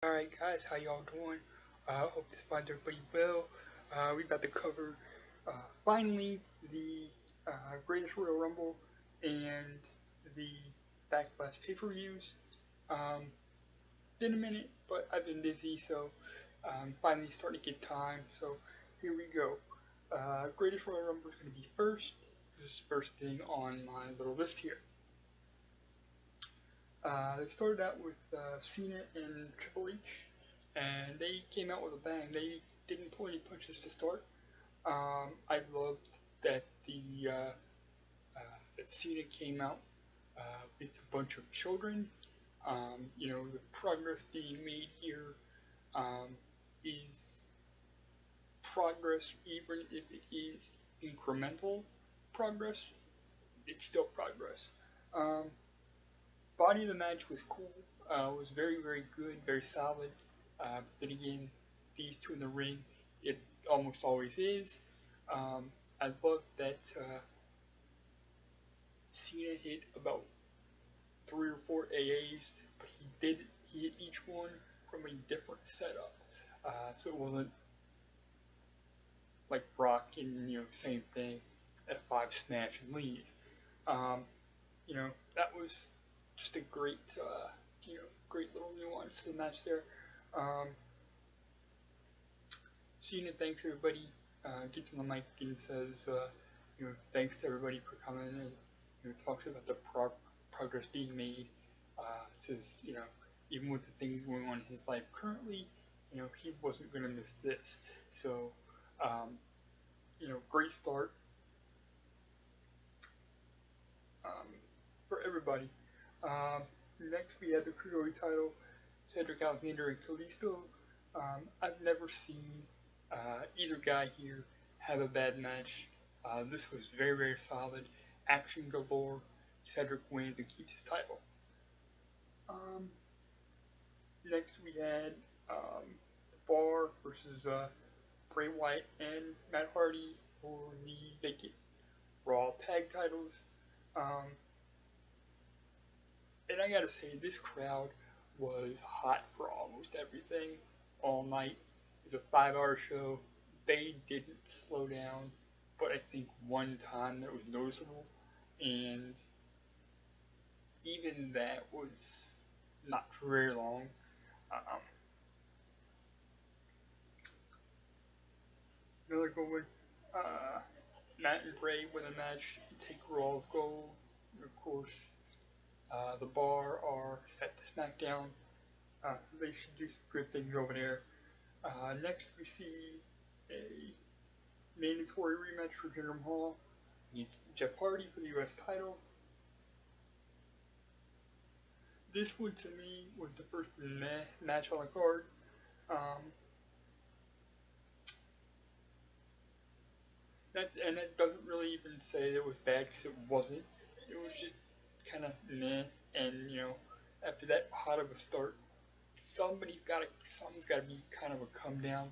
Alright guys, how y'all doing? Hope this finds everybody well. We about to cover finally the Greatest Royal Rumble and the Backlash pay-per-views. Been a minute, but I've been busy, so finally starting to get time. So here we go. Greatest Royal Rumble is going to be first. This is the first thing on my little list here. They started out with Cena and Triple H, and they came out with a bang. They didn't pull any punches to start. I loved that that Cena came out with a bunch of children. The progress being made here is progress, even if it is incremental progress. It's still progress. Body of the match was cool, was very, very good, very solid. But then again, these two in the ring, it almost always is. I love that Cena hit about 3 or 4 AAs, but he hit each one from a different setup. So it wasn't like Brock and, same thing, F5 smash and leave. That was just a great, great little nuance to the match there. Cena thanks everybody, gets on the mic and says, thanks to everybody for coming, and talks about the progress being made. Says, even with the things going on in his life currently, he wasn't going to miss this. So, great start for everybody. Next we had the Cruiserweight title, Cedric Alexander and Kalisto. I've never seen either guy here have a bad match. This was very, very solid. Action galore. Cedric wins and keeps his title. Next we had The Bar versus Bray Wyatt and Matt Hardy for the vacant Raw tag titles. And I gotta say, this crowd was hot for almost everything all night. It was a 5-hour show. They didn't slow down, but I think one time that was noticeable, and even that was not for very long. Another good one. Matt and Bray win a match, take Raw's gold. Of course, The Bar are set to SmackDown. They should do some good things over there. Next we see a mandatory rematch for Jinder Mahal against Jeff Hardy for the US title. This one to me was the first match on the card. That doesn't really even say it was bad, because it wasn't. It was just kind of meh, and after that hot of a start, something's got to be kind of a come down.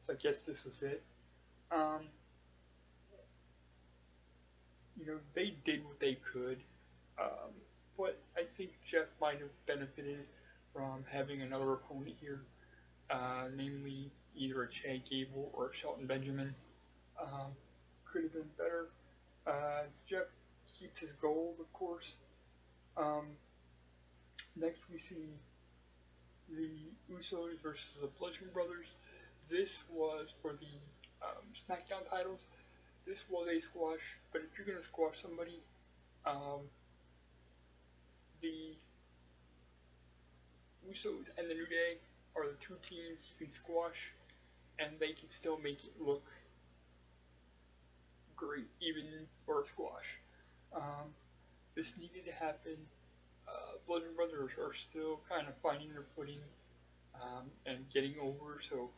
So I guess this was it. They did what they could, but I think Jeff might have benefited from having another opponent here, namely either a Chad Gable or a Shelton Benjamin. Could have been better. Jeff keeps his gold, of course. Next we see the Usos versus the Bludgeon Brothers. This was for the SmackDown titles. This was a squash, but if you're going to squash somebody, the Usos and the New Day are the two teams you can squash, and they can still make it look great, even for a squash. This needed to happen. Bludgeon Brothers are still kind of finding their footing and getting over, so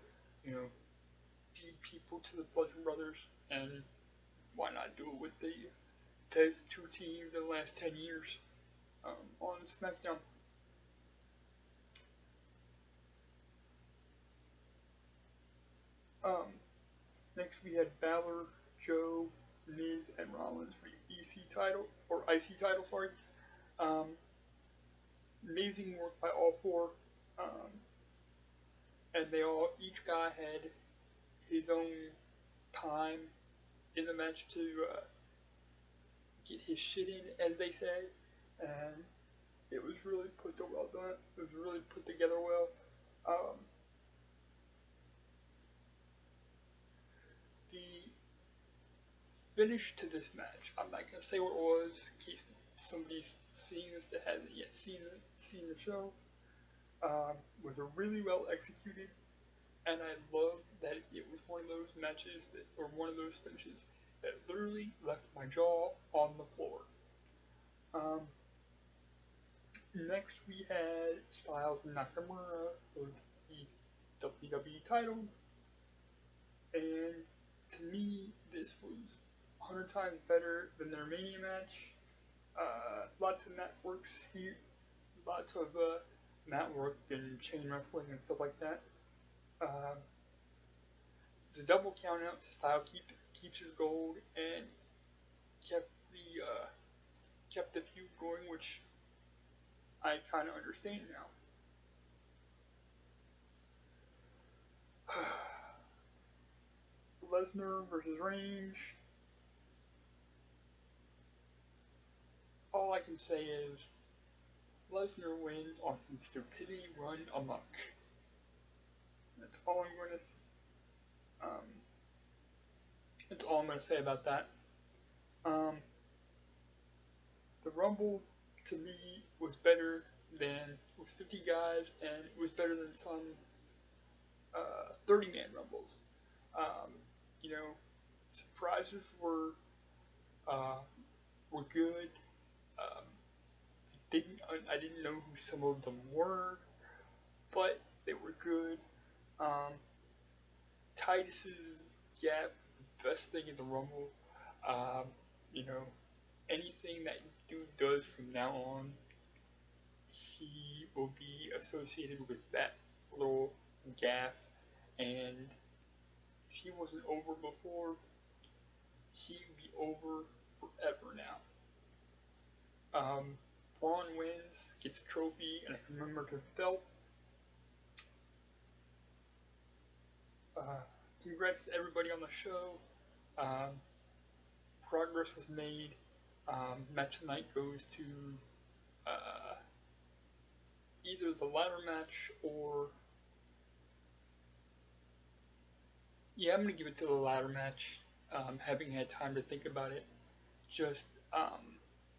feed people to the Bludgeon Brothers, and why not do it with the best two teams in the last 10 years on SmackDown. Next we had Balor, Joe, Miz, and Rollins for the EC title, or IC title, sorry. Amazing work by all four. and each guy had his own time in the match to get his shit in, as they say, and it was really well done. It was really put together well. The finish to this match, I'm not gonna say what it was in case somebody's seeing this that hasn't yet seen the show. Was really well executed, and I love that it was one of those matches or one of those finishes that literally left my jaw on the floor. Next we had Styles and Nakamura for the WWE title, and to me this was 100 times better than their Mania match. Lots of mat works here, lots of mat work and chain wrestling and stuff like that. It's a double count out. Styles keeps his gold and kept the feud going, which I kind of understand now. Lesnar versus Reigns. All I can say is Lesnar wins on some stupidity run amok. That's all I'm going to say. That's all I'm going to say about that. The Rumble, to me, was 50 guys, and it was better than some 30-man Rumbles. Surprises were good. I didn't know who some of them were, but they were good. Titus's gap, the best thing in the Rumble. Anything that dude does from now on, he will be associated with that little gaff, and if he wasn't over before, he would be over forever now. Braun wins, gets a trophy, and a commemorative belt. Congrats to everybody on the show. Progress was made. Match of the night goes to either the ladder match or... Yeah, I'm going to give it to the ladder match, having had time to think about it. Just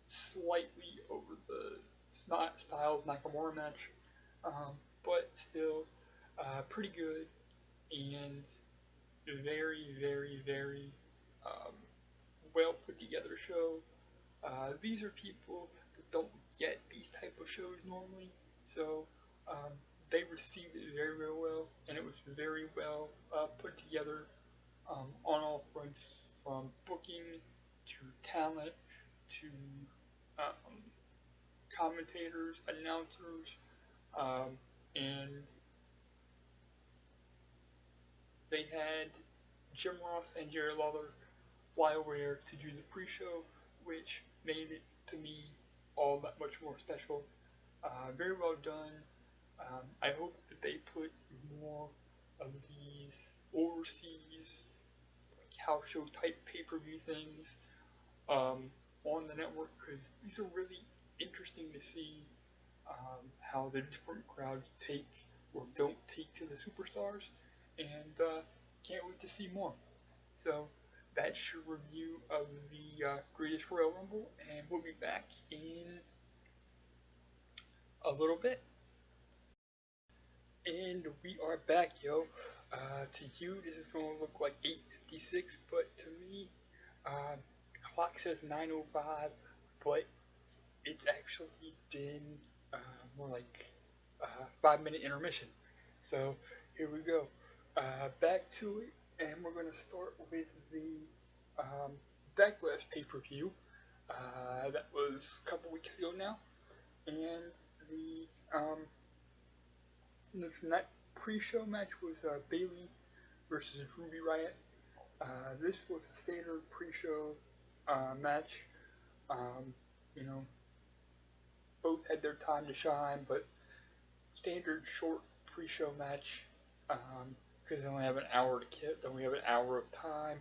slightly over the Styles Nakamura match, but still pretty good and very, very, very well put together show. These are people that don't get these type of shows normally, so they received it very, very well, and it was very well put together on all fronts, from booking to talent to commentators, announcers, and they had Jim Ross and Jerry Lawler fly over there to do the pre-show, which made it, to me, all that much more special. Very well done. I hope that they put more of these overseas house show type pay-per-view things on the network, because these are really interesting to see how the different crowds take or don't take to the superstars, and can't wait to see more. So that's your review of the Greatest Royal Rumble, and we'll be back in a little bit. And we are back, yo. To you, this is going to look like 8:56, but to me, the clock says 9:05, but it's actually been more like 5-minute intermission. So here we go. Back to it, and we're going to start with the Backlash pay-per-view. That was a couple weeks ago now, and that pre-show match was Bayley versus Ruby Riott. This was a standard pre-show match. Both had their time to shine, but standard short pre-show match. because they only have an hour to kill. They only have an hour of time,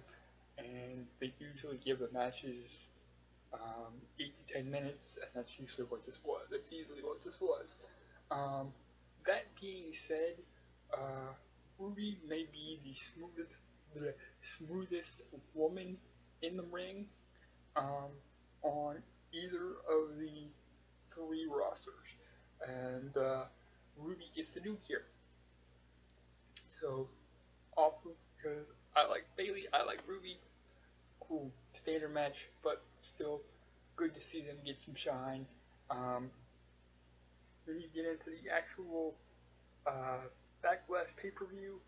and they usually give the matches 8 to 10 minutes, and that's usually what this was. That's easily what this was. Um, that being said, uh, Ruby may be the smoothest woman in the ring on either of the three rosters, and Ruby gets the nuke here. So awesome because I like Bailey, I like Ruby. Cool standard match, but still good to see them get some shine. Then you get into the actual Backlash pay-per-view.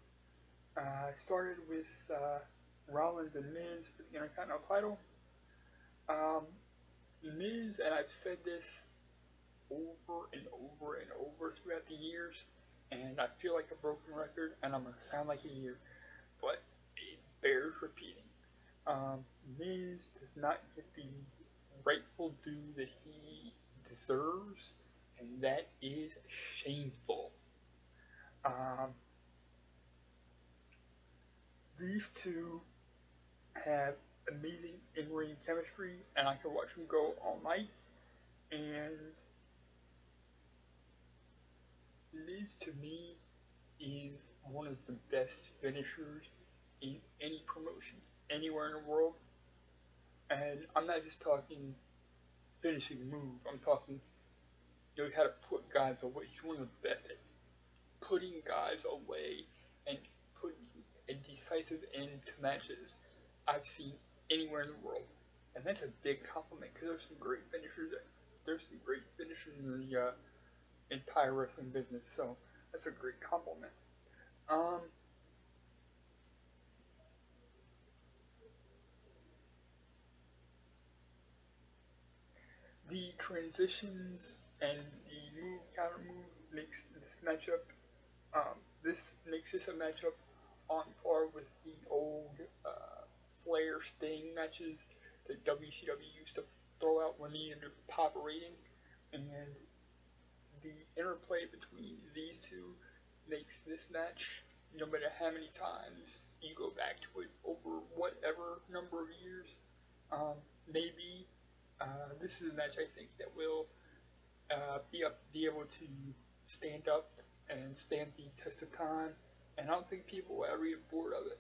Started with Rollins and Miz for the Intercontinental title. Miz, and I've said this over and over and over throughout the years, and I feel like a broken record, and I'm going to sound like a year, but it bears repeating. Miz does not get the rightful due that he deserves, and that is shameful. These two have amazing in-ring chemistry, and I can watch them go all night. And Miz, to me, is one of the best finishers in any promotion, anywhere in the world. And I'm not just talking finishing move. I'm talking, how to put guys away. He's one of the best at putting guys away and putting a decisive end to matches I've seen anywhere in the world. And that's a big compliment because there's some great finishers. There's some great finishers in the entire wrestling business. So that's a great compliment. The transitions and the move counter move makes this matchup. This makes this a matchup on par with the old Flair Sting matches that WCW used to throw out when they needed to pop a rating, and the interplay between these two makes this match, no matter how many times you go back to it over whatever number of years, maybe this is a match I think that will be able to stand up and stand the test of time, and I don't think people will ever get bored of it.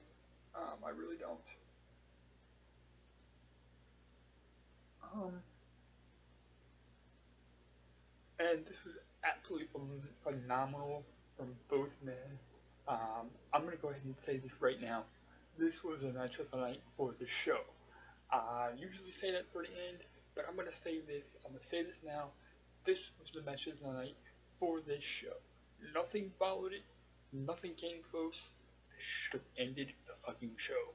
I really don't. And this was absolutely phenomenal from both men. I'm going to go ahead and say this right now. This was a match of the night for the show. I usually say that for the end, but I'm going to say this. I'm going to say this now. This was the match of the night for this show. Nothing followed it. Nothing came close. This should have ended the fucking show.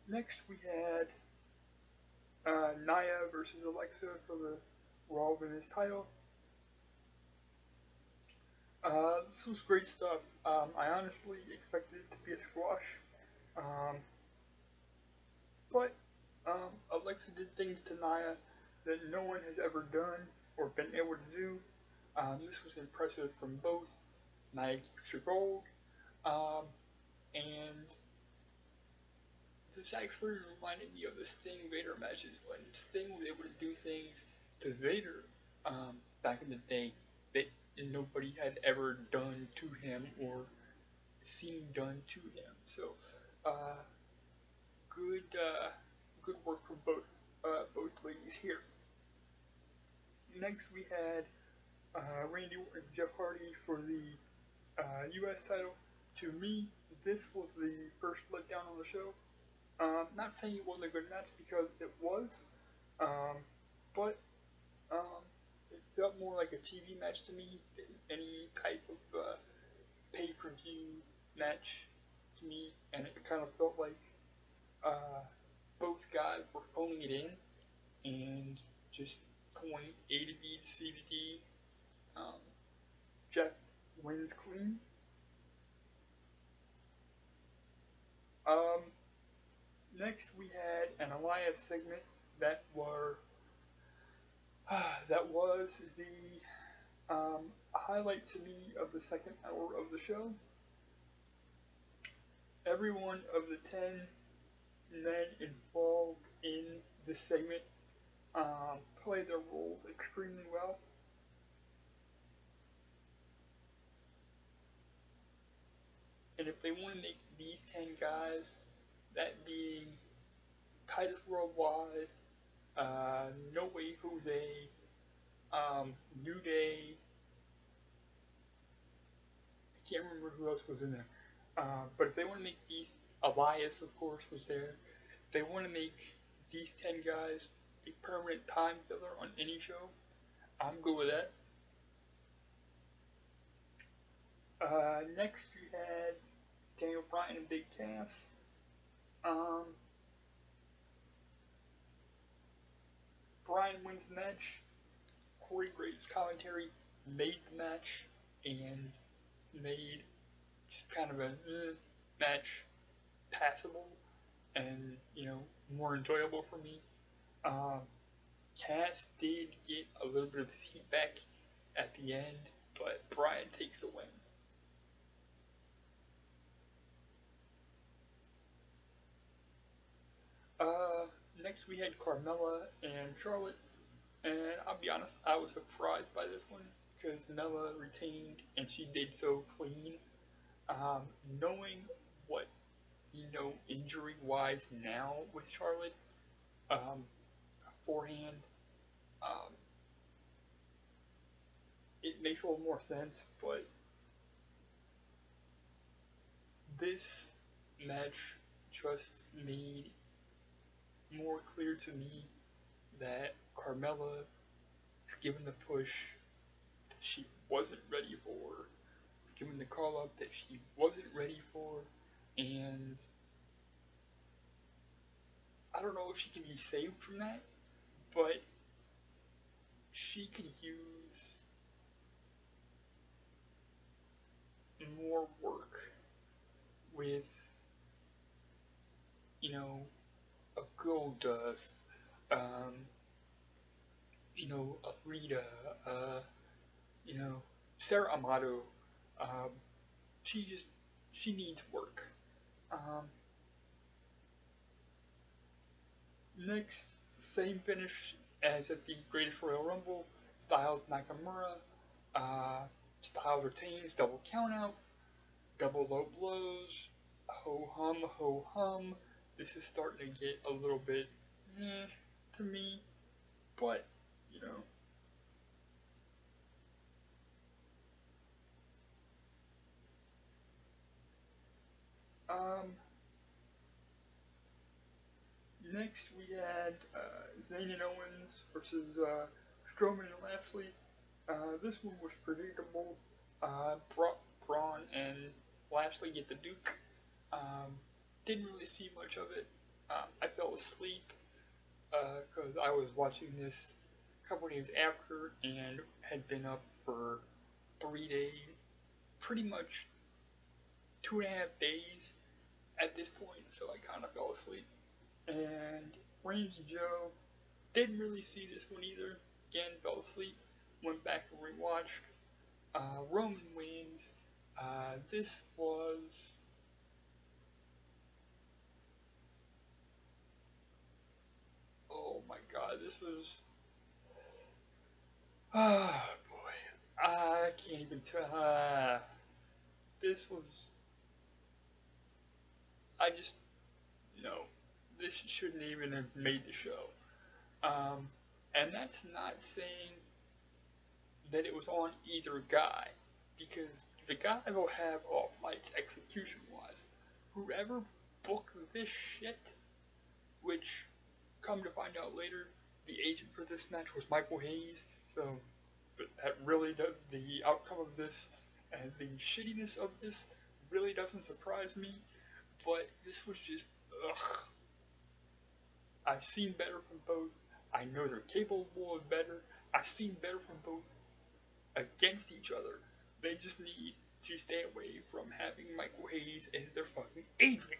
Next we had Nia versus Alexa for the Raw Women's title. This was great stuff. I honestly expected it to be a squash. But Alexa did things to Nia that no one has ever done or been able to do. This was impressive from both. Nia keeps her gold. And this actually reminded me of the Sting Vader matches when Sting was able to do things to Vader back in the day that nobody had ever done to him or seen done to him. So good work from both ladies here. Next we had Randy Orton and Jeff Hardy for the U.S. title. To me, this was the first letdown on the show. Not saying it wasn't a good match because it was, but it felt more like a TV match to me than any type of pay-per-view match to me, and it kind of felt like both guys were phoning it in and just going A to B to C to D. Jeff wins clean. Next we had an Alliance segment that was the highlight to me of the second hour of the show. every one of the 10 men involved in this segment play their roles extremely well. And if they want to make these 10 guys, that being Titus Worldwide, No Way Jose, New Day, I can't remember who else was in there. But if they want to make these, Elias, of course, was there. If they want to make these 10 guys a permanent time filler on any show, I'm good with that. Next, we had Daniel Bryan and Big Cass. Bryan wins the match. Corey Graves' commentary made the match and made just kind of a match passable and, more enjoyable for me. Cass did get a little bit of heat back at the end, but Bryan takes the win. Next we had Carmella and Charlotte, and I'll be honest, I was surprised by this one because Mella retained and she did so clean. Knowing what injury-wise now with Charlotte, beforehand, it makes a little more sense, but this match just made more clear to me that Carmella was given the push that she wasn't ready for, was given the call-up that she wasn't ready for, and I don't know if she can be saved from that, but she could use more work with, a Goldust, Rita, Sarah Amato. She needs work. Next, same finish as at the Greatest Royal Rumble. Styles Nakamura. Styles retains, double countout, double low blows, ho hum. This is starting to get a little bit to me, but next we had Zayn and Owens versus Strowman and Lashley. This one was predictable. Braun and Lashley get the Duke. Didn't really see much of it. I fell asleep because I was watching this a couple days after and had been up for 3 days, pretty much 2.5 days at this point, so I kind of fell asleep. And Reigns and Joe didn't really see this one either. Again, fell asleep. Went back and rewatched. Roman wins. This was oh my god, this was boy, I can't even tell. This was this shouldn't even have made the show. And that's not saying that it was on either guy, because the guy will have off nights execution-wise. Whoever booked this shit, which, come to find out later, the agent for this match was Michael Hayes, so that really does, the outcome of this and the shittiness of this really doesn't surprise me, but this was just, ugh. I've seen better from both. I know they're capable of better. I've seen better from both against each other. They just need to stay away from having Michael Hayes as their fucking agent.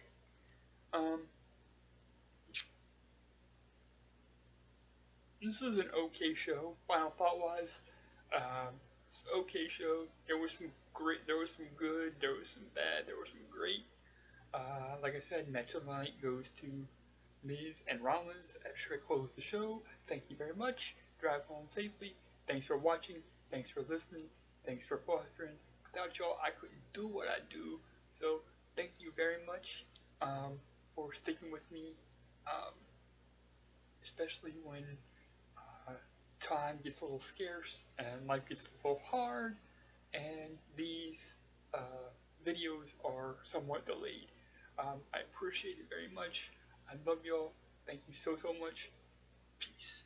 This was an okay show. Final thought wise, it's an okay show. There was some great, there was some good, there was some bad, there was some great. Like I said, next of the night goes to Miz and Rollins after I close the show. Thank you very much. Drive home safely. Thanks for watching. Thanks for listening. Thanks for fostering. Without y'all, I couldn't do what I do. So thank you very much for sticking with me, um, especially when uh, time gets a little scarce and life gets a little hard, and these uh, videos are somewhat delayed. I appreciate it very much. I love y'all. Thank you so much. Peace.